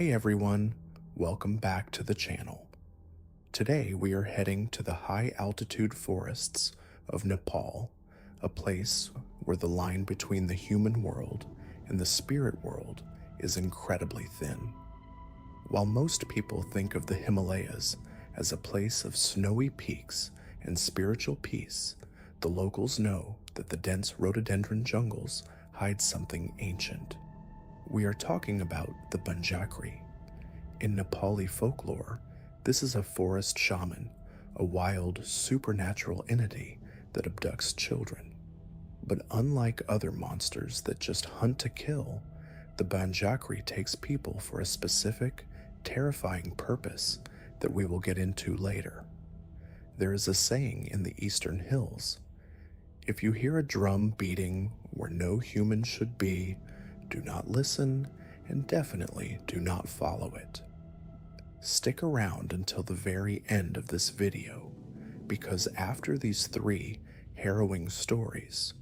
Hey everyone, welcome back to the channel. Today we are heading to the high altitude forests of Nepal, a place where the line between the human world and the spirit world is incredibly thin. While most people think of the Himalayas as a place of snowy peaks and spiritual peace, the locals know that the dense rhododendron jungles hide something ancient. We are talking about the Banjhakri. In Nepali folklore, this is a forest shaman, a wild, supernatural entity that abducts children. But unlike other monsters that just hunt to kill, the Banjhakri takes people for a specific, terrifying purpose that we will get into later. There is a saying in the eastern hills: if you hear a drum beating where no human should be, do not listen and definitely do not follow it. Stick around until the very end of this video, because after these three harrowing stories,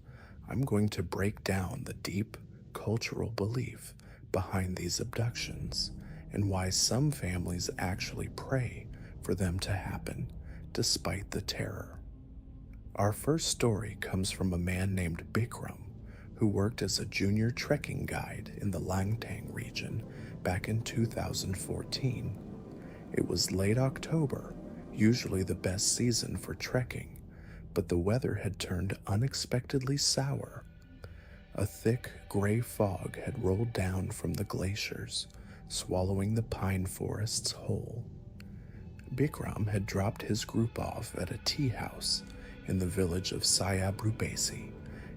I'm going to break down the deep cultural belief behind these abductions and why some families actually pray for them to happen despite the terror. Our first story comes from a man named Bikram, who worked as a junior trekking guide in the Langtang region back in 2014. It was late October, usually the best season for trekking, but the weather had turned unexpectedly sour. A thick gray fog had rolled down from the glaciers, swallowing the pine forests whole. Bikram had dropped his group off at a tea house in the village of Sayabrubesi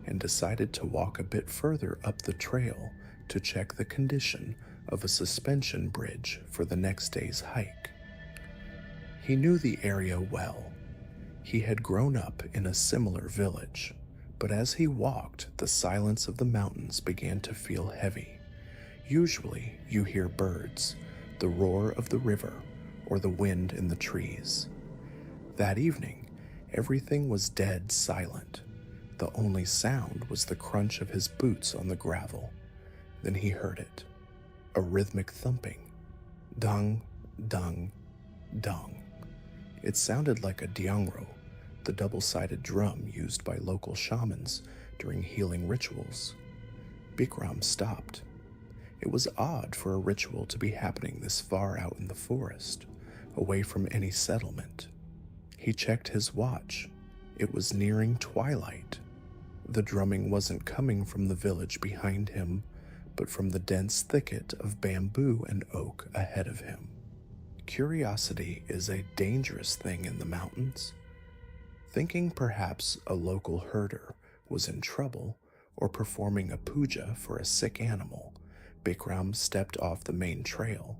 and decided to walk a bit further up the trail to check the condition of a suspension bridge for the next day's hike. He knew the area well. He had grown up in a similar village, but as he walked, the silence of the mountains began to feel heavy. Usually, you hear birds, the roar of the river, or the wind in the trees. That evening, everything was dead silent. The only sound was the crunch of his boots on the gravel. Then he heard it, a rhythmic thumping. Dung, dung, dung. It sounded like a diangro, the double-sided drum used by local shamans during healing rituals. Bikram stopped. It was odd for a ritual to be happening this far out in the forest, away from any settlement. He checked his watch. It was nearing twilight. The drumming wasn't coming from the village behind him, but from the dense thicket of bamboo and oak ahead of him. Curiosity is a dangerous thing in the mountains. Thinking perhaps a local herder was in trouble or performing a puja for a sick animal, Bikram stepped off the main trail.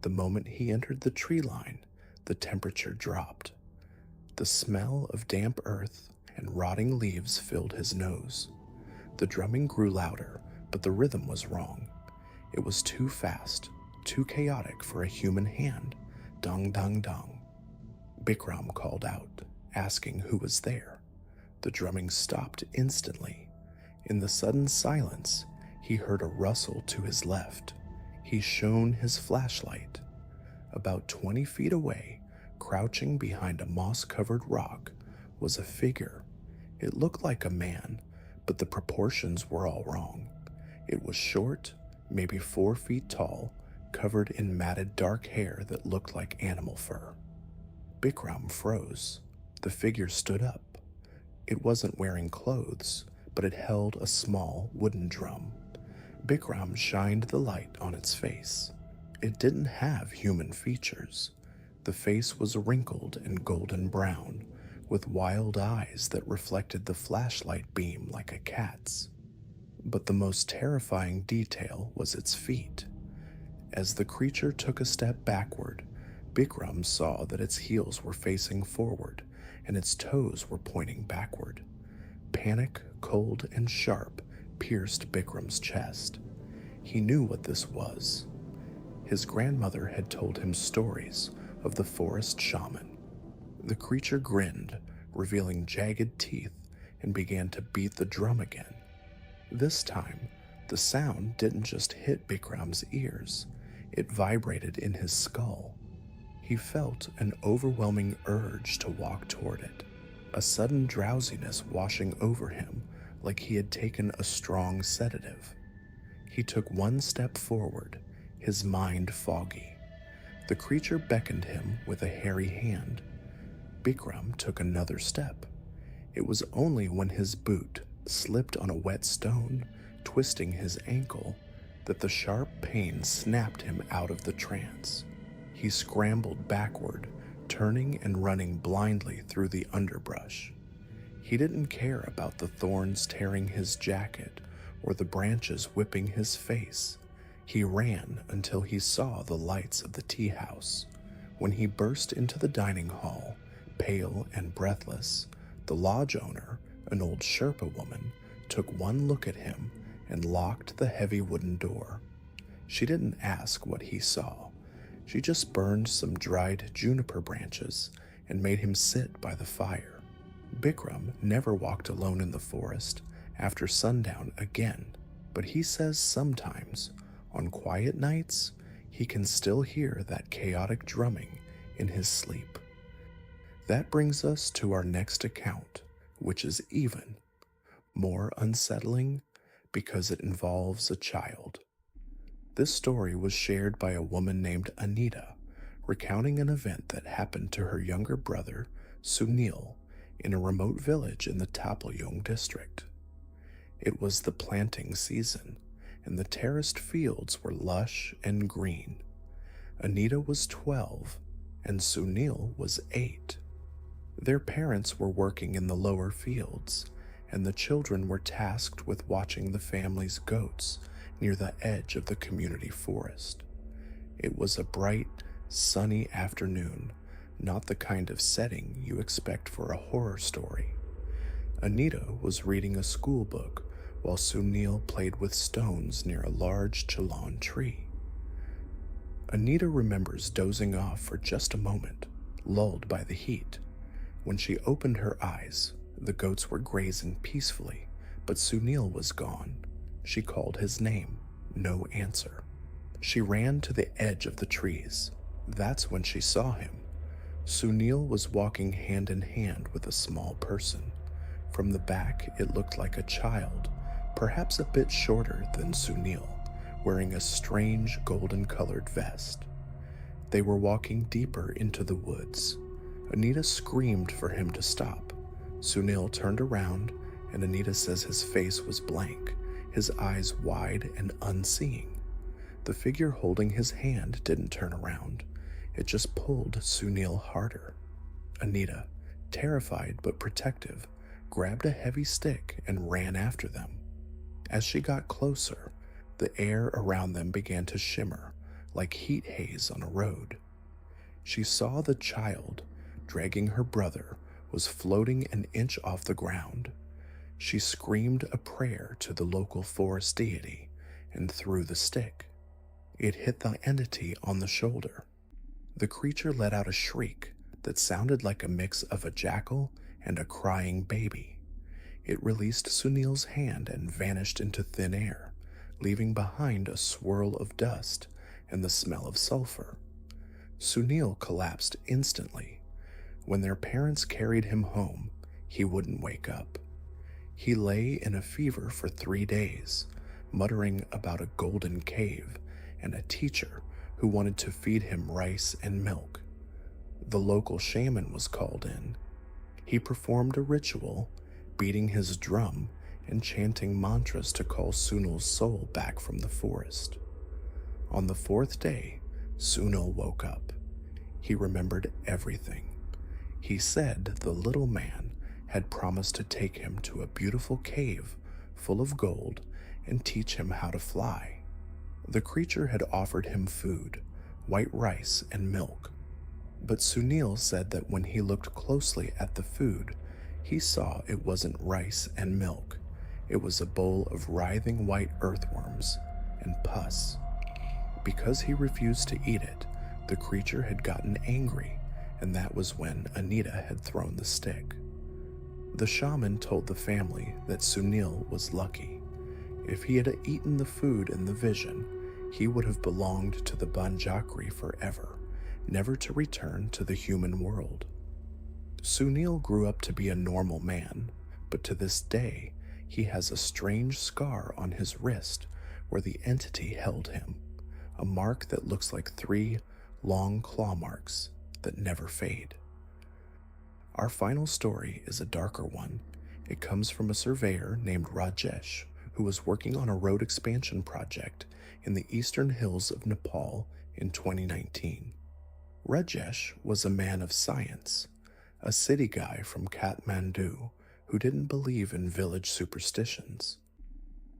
The moment he entered the tree line, the temperature dropped. The smell of damp earth and rotting leaves filled his nose. The drumming grew louder, but the rhythm was wrong. It was too fast, too chaotic for a human hand. Dung, dung, dung. Bikram called out, asking who was there. The drumming stopped instantly. In the sudden silence, he heard a rustle to his left. He shone his flashlight. About 20 feet away, crouching behind a moss-covered rock, was a figure. It looked like a man, but the proportions were all wrong. It was short, maybe 4 feet tall, covered in matted dark hair that looked like animal fur. Bikram froze. The figure stood up. It wasn't wearing clothes, but it held a small wooden drum. Bikram shined the light on its face. It didn't have human features. The face was wrinkled and golden brown, with wild eyes that reflected the flashlight beam like a cat's. But the most terrifying detail was its feet. As the creature took a step backward, Bikram saw that its heels were facing forward and its toes were pointing backward. Panic, cold, and sharp pierced Bikram's chest. He knew what this was. His grandmother had told him stories of the forest shaman. The creature grinned, revealing jagged teeth, and began to beat the drum again. This time, the sound didn't just hit Bikram's ears, It vibrated in his skull. He felt an overwhelming urge to walk toward it, a sudden drowsiness washing over him like he had taken a strong sedative. He took one step forward, his mind foggy. The creature beckoned him with a hairy hand. Bikram took another step. It was only when his boot slipped on a wet stone, twisting his ankle, that the sharp pain snapped him out of the trance. He scrambled backward, turning and running blindly through the underbrush. He didn't care about the thorns tearing his jacket or the branches whipping his face. He ran until he saw the lights of the tea house. When he burst into the dining hall, pale and breathless, the lodge owner, an old Sherpa woman, took one look at him and locked the heavy wooden door. She didn't ask what he saw. She just burned some dried juniper branches and made him sit by the fire. Bikram never walked alone in the forest after sundown again, but he says sometimes, on quiet nights, he can still hear that chaotic drumming in his sleep. That brings us to our next account, which is even more unsettling because it involves a child. This story was shared by a woman named Anita, recounting an event that happened to her younger brother, Sunil, in a remote village in the Tapalyung district. It was the planting season, and the terraced fields were lush and green. Anita was 12, and Sunil was 8. Their parents were working in the lower fields, and the children were tasked with watching the family's goats near the edge of the community forest. It was a bright, sunny afternoon, not the kind of setting you expect for a horror story. Anita was reading a school book while Sunil played with stones near a large chalan tree. Anita remembers dozing off for just a moment, lulled by the heat. When she opened her eyes, the goats were grazing peacefully, but Sunil was gone. She called his name. No answer. She ran to the edge of the trees. That's when she saw him. Sunil was walking hand in hand with a small person. From the back, it looked like a child, perhaps a bit shorter than Sunil, wearing a strange golden-colored vest. They were walking deeper into the woods. Anita screamed for him to stop. Sunil turned around, and Anita says his face was blank, his eyes wide and unseeing. The figure holding his hand didn't turn around. It just pulled Sunil harder. Anita, terrified but protective, grabbed a heavy stick and ran after them. As she got closer, the air around them began to shimmer like heat haze on a road. She saw the child, dragging her brother, was floating an inch off the ground. She screamed a prayer to the local forest deity and threw the stick. It hit the entity on the shoulder. The creature let out a shriek that sounded like a mix of a jackal and a crying baby. It released Sunil's hand and vanished into thin air, leaving behind a swirl of dust and the smell of sulfur. Sunil collapsed instantly. When their parents carried him home, he wouldn't wake up. He lay in a fever for 3 days, muttering about a golden cave and a teacher who wanted to feed him rice and milk. The local shaman was called in. He performed a ritual, beating his drum and chanting mantras to call Sunil's soul back from the forest. On the 4th day, Sunil woke up. He remembered everything. He said the little man had promised to take him to a beautiful cave full of gold and teach him how to fly. The creature had offered him food, white rice and milk. But Sunil said that when he looked closely at the food, he saw it wasn't rice and milk. It was a bowl of writhing white earthworms and pus. Because he refused to eat it, the creature had gotten angry, and that was when Anita had thrown the stick. The shaman told the family that Sunil was lucky. If he had eaten the food in the vision, he would have belonged to the Banjhakri forever, never to return to the human world. Sunil grew up to be a normal man, but to this day, he has a strange scar on his wrist where the entity held him, a mark that looks like 3 long claw marks that never fade. Our final story is a darker one. It comes from a surveyor named Rajesh, who was working on a road expansion project in the eastern hills of Nepal in 2019. Rajesh was a man of science, a city guy from Kathmandu who didn't believe in village superstitions.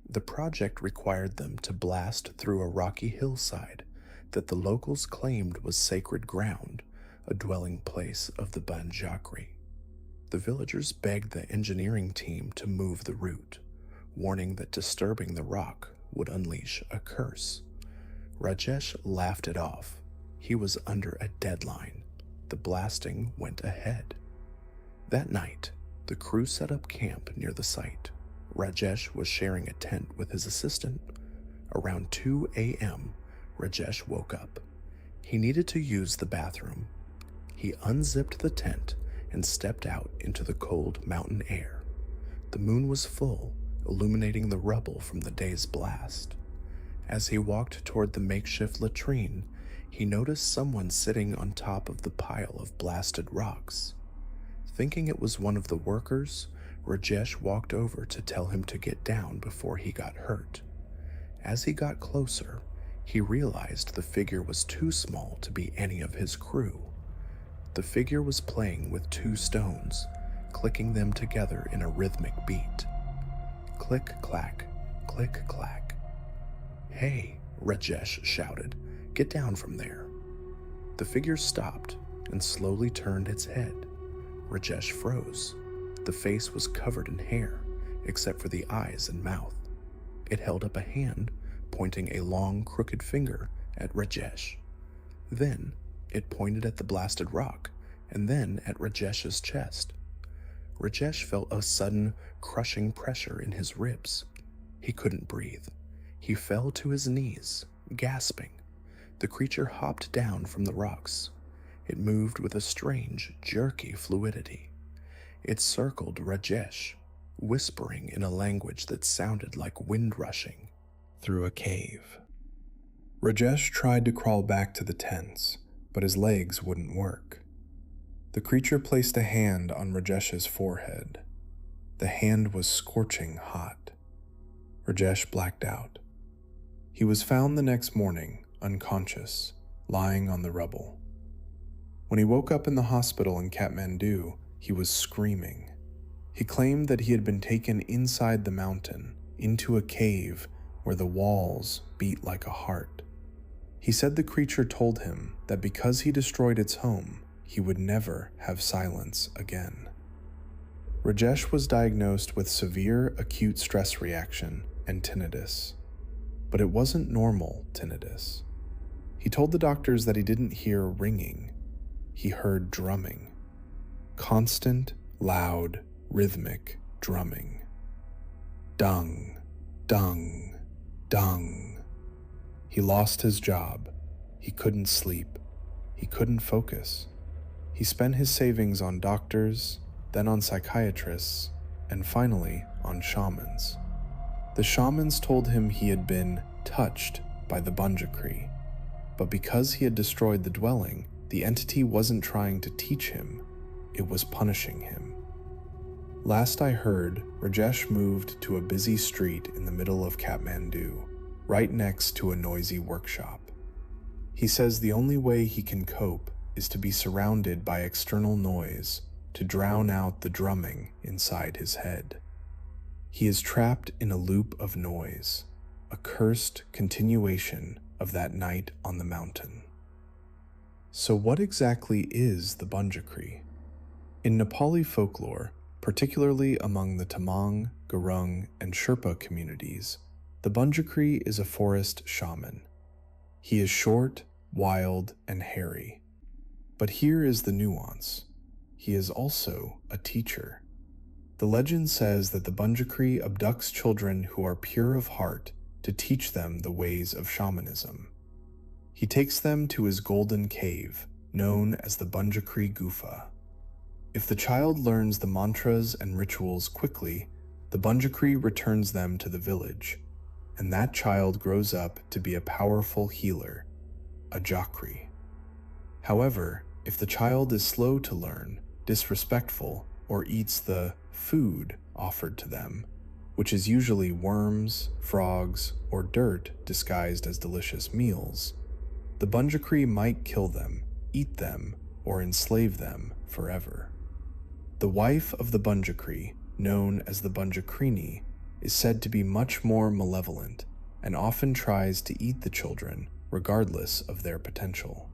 The project required them to blast through a rocky hillside that the locals claimed was sacred ground, a dwelling place of the Banjhakri. The villagers begged the engineering team to move the route, warning that disturbing the rock would unleash a curse. Rajesh laughed it off. He was under a deadline. The blasting went ahead. That night, the crew set up camp near the site. Rajesh was sharing a tent with his assistant. Around 2 a.m., Rajesh woke up. He needed to use the bathroom. He unzipped the tent and stepped out into the cold mountain air. The moon was full, illuminating the rubble from the day's blast. As he walked toward the makeshift latrine, he noticed someone sitting on top of the pile of blasted rocks. Thinking it was one of the workers, Rajesh walked over to tell him to get down before he got hurt. As he got closer, he realized the figure was too small to be any of his crew. The figure was playing with 2 stones, clicking them together in a rhythmic beat. Click-clack, click-clack. "Hey," Rajesh shouted, "get down from there." The figure stopped and slowly turned its head. Rajesh froze. The face was covered in hair, except for the eyes and mouth. It held up a hand, pointing a long, crooked finger at Rajesh. Then, it pointed at the blasted rock, and then at Rajesh's chest. Rajesh felt a sudden, crushing pressure in his ribs. He couldn't breathe. He fell to his knees, gasping. The creature hopped down from the rocks. It moved with a strange, jerky fluidity. It circled Rajesh, whispering in a language that sounded like wind rushing through a cave. Rajesh tried to crawl back to the tents, but his legs wouldn't work. The creature placed a hand on Rajesh's forehead. The hand was scorching hot. Rajesh blacked out. He was found the next morning, unconscious, lying on the rubble. When he woke up in the hospital in Kathmandu, he was screaming. He claimed that he had been taken inside the mountain, into a cave where the walls beat like a heart. He said the creature told him that because he destroyed its home, he would never have silence again. Rajesh was diagnosed with severe acute stress reaction and tinnitus, but it wasn't normal tinnitus. He told the doctors that he didn't hear ringing. He heard drumming. Constant, loud, rhythmic drumming. Dung, dung, dung. He lost his job. He couldn't sleep. He couldn't focus. He spent his savings on doctors, then on psychiatrists, and finally on shamans. The shamans told him he had been touched by the Banjhakri, but because he had destroyed the dwelling, the entity wasn't trying to teach him, it was punishing him. Last I heard, Rajesh moved to a busy street in the middle of Kathmandu, right next to a noisy workshop. He says the only way he can cope is to be surrounded by external noise to drown out the drumming inside his head. He is trapped in a loop of noise, a cursed continuation of that night on the mountain. So what exactly is the Banjhakri? In Nepali folklore, particularly among the Tamang, Gurung, and Sherpa communities, the Banjhakri is a forest shaman. He is short, wild, and hairy. But here is the nuance. He is also a teacher. The legend says that the Banjhakri abducts children who are pure of heart to teach them the ways of shamanism. He takes them to his golden cave, known as the Banjhakri Gufa. If the child learns the mantras and rituals quickly, the Banjhakri returns them to the village, and that child grows up to be a powerful healer, a Jakri. However, if the child is slow to learn, disrespectful, or eats the food offered to them, which is usually worms, frogs, or dirt disguised as delicious meals, the Banjhakri might kill them, eat them, or enslave them forever. The wife of the Banjhakri, known as the Banjhakrini, is said to be much more malevolent and often tries to eat the children regardless of their potential.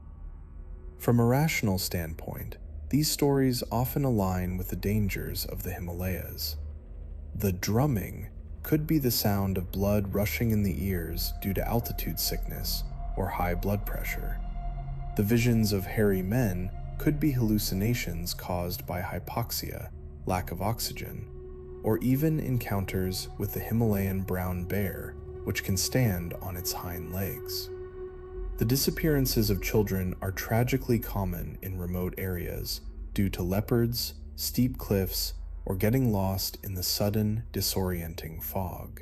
From a rational standpoint, these stories often align with the dangers of the Himalayas. The drumming could be the sound of blood rushing in the ears due to altitude sickness or high blood pressure. The visions of hairy men could be hallucinations caused by hypoxia, lack of oxygen, or even encounters with the Himalayan brown bear, which can stand on its hind legs. The disappearances of children are tragically common in remote areas due to leopards, steep cliffs, or getting lost in the sudden, disorienting fog.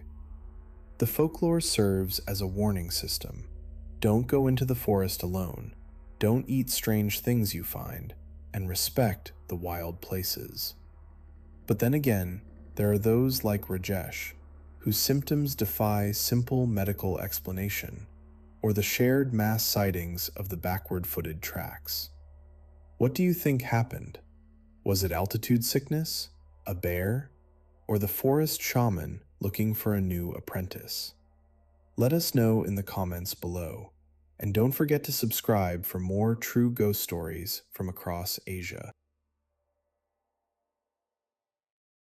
The folklore serves as a warning system. Don't go into the forest alone, don't eat strange things you find, and respect the wild places. But then again, there are those like Rajesh, whose symptoms defy simple medical explanation, or the shared mass sightings of the backward-footed tracks. What do you think happened? Was it altitude sickness, a bear, or the forest shaman looking for a new apprentice? Let us know in the comments below, and don't forget to subscribe for more true ghost stories from across Asia.